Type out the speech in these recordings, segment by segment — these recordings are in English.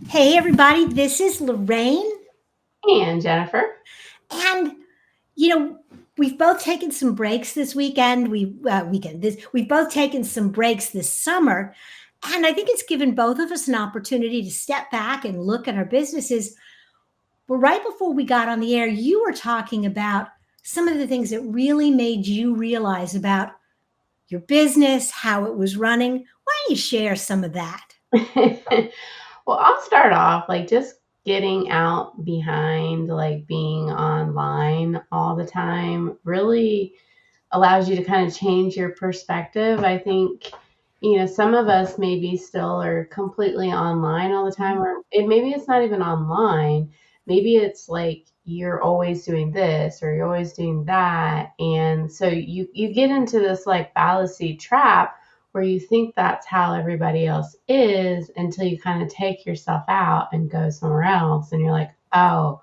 Hey, everybody, this is Lorraine. And Jennifer. And, you know, we've both taken some breaks this weekend. We've both taken some breaks this summer. And I think it's given both of us an opportunity to step back and look at our businesses. But right before we got on the air, you were talking about some of the things that really made you realize about your business, how it was running. Why don't you share some of that? Well, I'll start off like just getting out behind like being online all the time really allows you to kind of change your perspective. I think, some of us maybe still are completely online all the time, or maybe it's not even online. Maybe it's like you're always doing this or you're always doing that. And so you get into this like fallacy trap where you think that's how everybody else is until you kind of take yourself out and go somewhere else. And you're like, oh,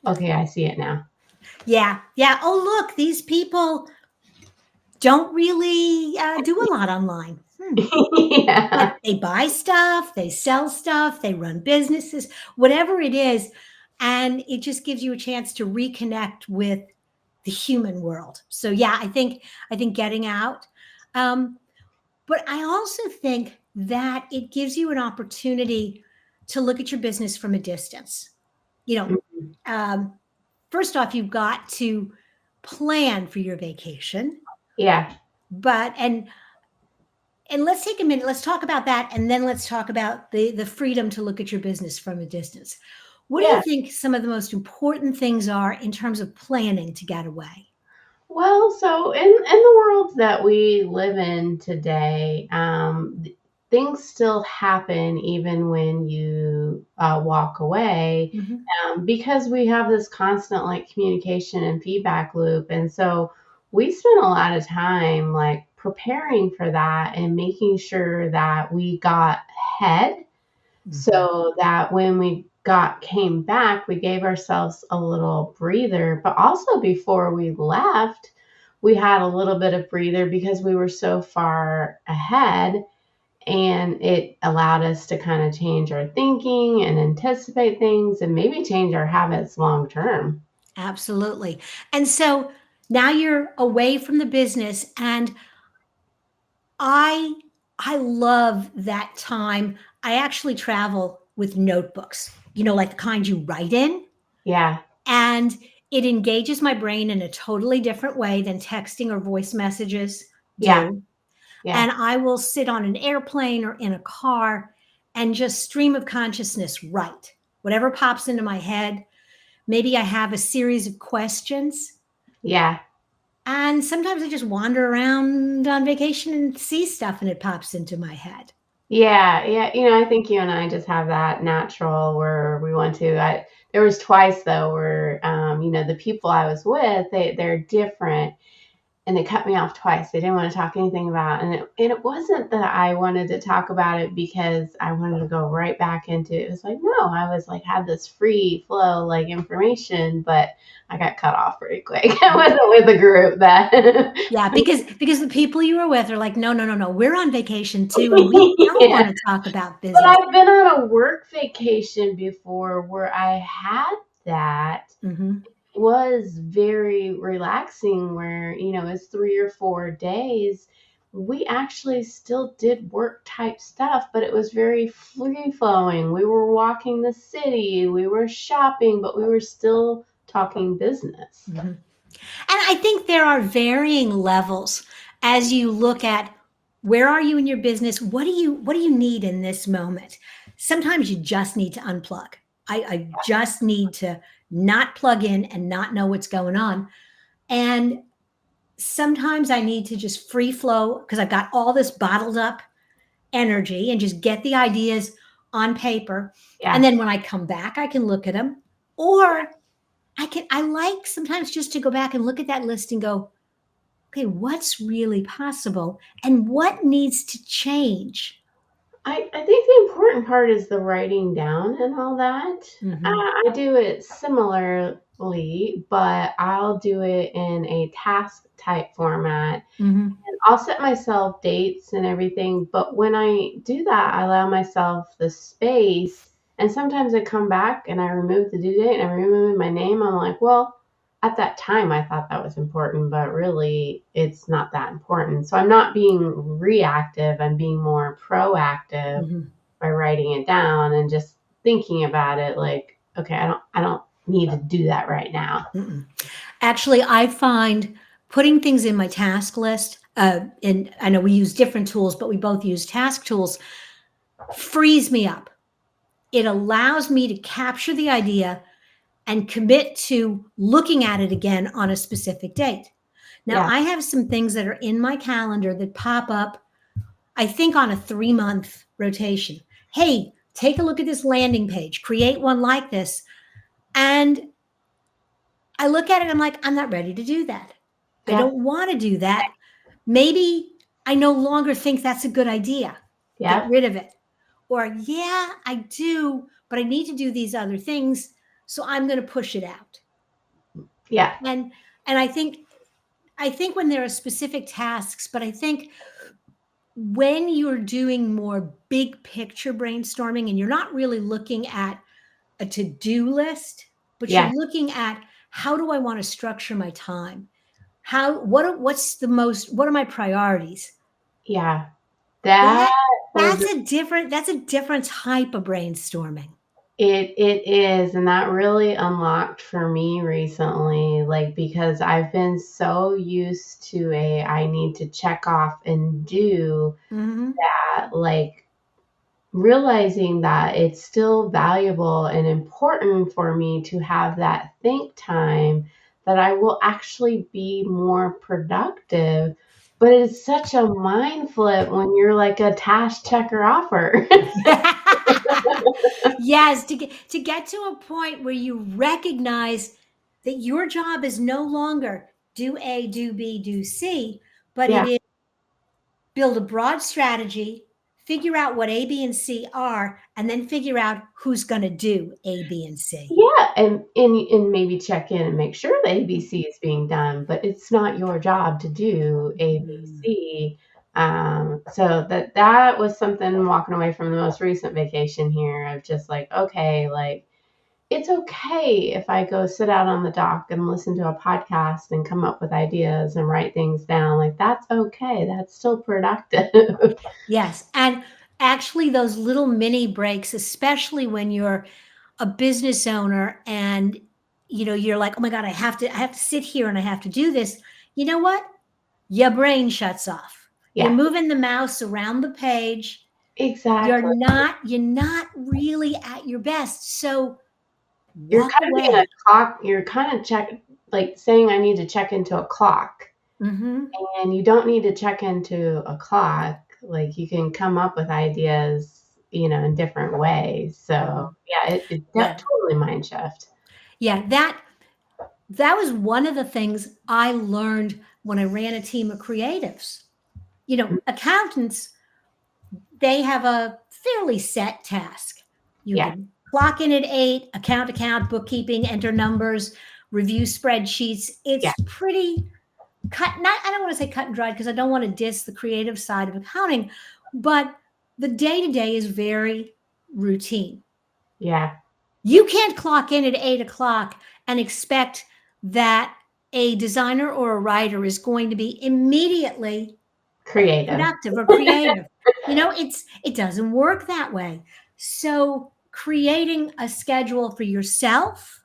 okay, I see it now. Yeah. Yeah. Oh, look, these people don't really do a lot online. But Yeah. they buy stuff, they sell stuff, they run businesses, whatever it is. And it just gives you a chance to reconnect with the human world. So yeah, I think getting out. Um, but I also think that it gives you an opportunity to look at your business from a distance. You know, um, first off, you've got to plan for your vacation, Yeah. but and let's take a minute. Let's talk about that, and then let's talk about the freedom to look at your business from a distance. What do you Yeah. think some of the most important things are in terms of planning to get away? Well, so in the world that we live in today, things still happen even when you walk away, Mhm. because we have this constant like communication and feedback loop, and so we spend a lot of time like preparing for that and making sure that we got ahead Mhm. so that when we got came back we gave ourselves a little breather, but also before we left we had a little bit of breather because we were so far ahead, and it allowed us to kind of change our thinking and anticipate things and maybe change our habits long term. Absolutely. And so now you're away from the business, and I I love that time. I actually travel with notebooks, like the kind you write in, Yeah. and it engages my brain in a totally different way than texting or voice messages Yeah. do. Yeah. And I will sit on an airplane or in a car and just stream of consciousness write whatever pops into my head. Maybe I have a series of questions. Yeah. And sometimes I just wander around on vacation and see stuff and it pops into my head. Yeah, yeah, I think you and I just have that natural where we want to. There was twice though where, the people I was with, they're different, and they cut me off twice. They didn't want to talk anything about, and it wasn't that I wanted to talk about it because I wanted to go right back into it. It was like, no, I was like had this free flow like information, but I got cut off pretty quick. I wasn't with the group that. Yeah, because the people you were with are like, no, no, no, no, we're on vacation too, and we don't Yeah. want to talk about But business. I've been on a work vacation before where I had that Hmm. was very relaxing where, it's 3 or 4 days. We actually still did work type stuff, but it was very free flowing. We were walking the city, we were shopping, but we were still talking business. Hmm. And I think there are varying levels as you look at where are you in your business? What do you need in this moment? Sometimes you just need to unplug. I just need to not plug in and not know what's going on. And sometimes I need to just free flow because I've got all this bottled up energy and just get the ideas on paper. And Yeah. then when I come back, I can look at them. Or I like sometimes just to go back and look at that list and go, okay, what's really possible and what needs to change? I think the important part is the writing down and all that. Hmm. I do it similarly, but I'll do it in a task type format. Hmm. I'll set myself dates and everything, but when I do that, I allow myself the space. And sometimes I come back and I remove the due date and I remove my name. I'm like, well, at that time I thought that was important, but really it's not that important. So I'm not being reactive, I'm being more proactive Mhm. by writing it down and just thinking about it like, okay, I don't need to do that right now. Mm-mm. Actually, I find putting things in my task list, and I know we use different tools, but we both use task tools, frees me up. It allows me to capture the idea and commit to looking at it again on a specific date. Now, Yeah. I have some things that are in my calendar that pop up, I think, on a 3-month rotation. Hey, take a look at this landing page, create one like this. And I look at it, I'm like, I'm not ready to do that. I Yeah. don't want to do that. Maybe I no longer think that's a good idea. Get Yeah. rid of it. Or, yeah, I do, but I need to do these other things. So I'm going to push it out. Yeah. And I think when there are specific tasks, but I think when you're doing more big picture brainstorming and you're not really looking at a to-do list, but you're Yeah. looking at how do I want to structure my time? What are my priorities? Yeah. That That was that's a different type of brainstorming. it is, and that really unlocked for me recently, like because I've been so used to a I need to check off and do Mhm. that, like realizing that it's still valuable and important for me to have that think time that I will actually be more productive. But it's such a mind flip when you're like a task checker offer. Yes, to get to a point where you recognize that your job is no longer do A, do B, do C, but it Yeah. is build a broad strategy, figure out what A, B, and C are, and then figure out who's going to do A, B, and C. Yeah, and maybe check in and make sure the ABC is being done, but it's not your job to do Mm. ABC. So that was something walking away from the most recent vacation here of just like, okay, like it's okay if I go sit out on the dock and listen to a podcast and come up with ideas and write things down. Like that's okay. That's still productive. Yes, and actually those little mini breaks, especially when you're a business owner and you're like, "Oh my god, I have to sit here and I have to do this." You know what? Your brain shuts off. You're Yeah, moving the mouse around the page. You're exactly. not you're not really at your best. So You're walk kind of being a away. clock. You're kind of like saying, I need to check into a clock. Mhm. And you don't need to check into a clock. Like you can come up with ideas, in different ways. So Mhm. yeah, it Yeah. totally mind shift. Yeah, that was one of the things I learned when I ran a team of creatives. Accountants, they have a fairly set task. You Yeah, can clock in at 8, account, bookkeeping, enter numbers, review spreadsheets. yeah, It's pretty not I don't want to say cut and dried because I don't want to diss the creative side of accounting, but the day-to-day is very routine. yeah. You can't clock in at 8 o'clock and expect that a designer or a writer is going to be immediately Creative. productive or creative. It doesn't work that way. So creating a schedule for yourself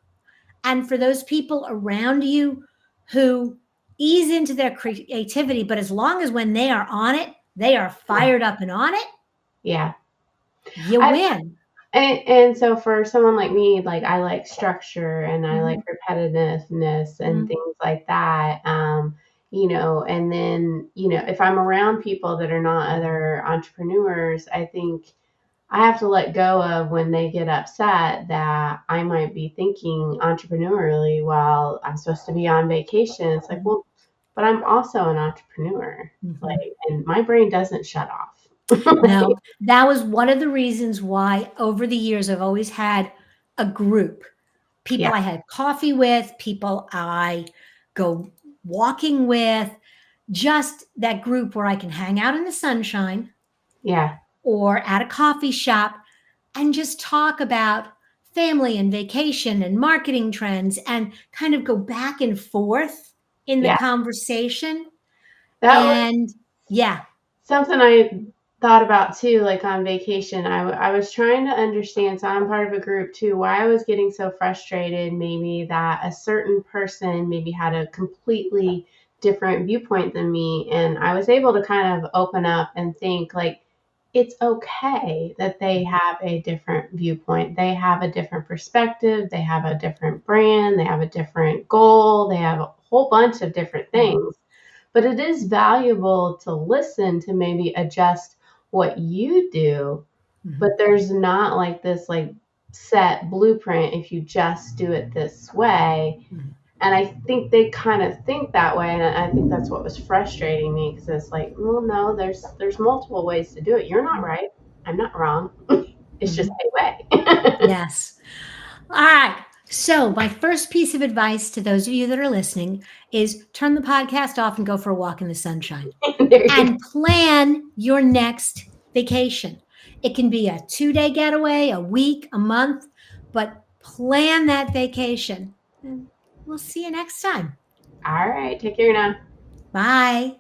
and for those people around you who ease into their creativity, but as long as when they are on it, they are Yeah, fired up and on it, yeah. you I win. and so for someone like me, like I like structure and I like Mhm, repetitiveness and mhm, things like that. And then, if I'm around people that are not other entrepreneurs, I think I have to let go of when they get upset that I might be thinking entrepreneurially while I'm supposed to be on vacation. It's like, mhm, well, but I'm also an entrepreneur. mhm. Like, and my brain doesn't shut off. No, that was one of the reasons why over the years I've always had a group. Yeah, People I had coffee with, people I go walking with, just that group where I can hang out in the sunshine yeah, or at a coffee shop. and just talk about family and vacation and marketing trends and kind of go back and forth in the Yeah, conversation. that was And yeah. something I thought about too, like on vacation. I was trying to understand, so I'm part of a group too, why I was getting so frustrated, maybe that a certain person maybe had a completely different viewpoint than me. And I was able to kind of open up and think, like, it's okay that they have a different viewpoint. They have a different perspective. They have a different brand. They have a different goal. They have a whole bunch of different Mhm. things, but it is valuable to listen to maybe adjust what you do, but Mhm. there's not like this like set blueprint if you just do it this way. Mhm. And I think they kind of think that way, and I think that's what was frustrating me, because it's like, well, no, there's multiple ways to do it. You're not right. I'm not wrong. It's just Mhm. a way. Yes. All right. So, my first piece of advice to those of you that are listening is turn the podcast off and go for a walk in the sunshine There you go. and plan your next vacation. It can be a 2-day getaway, a week, a month, but plan that vacation. And we'll see you next time. All right, take care now. Bye.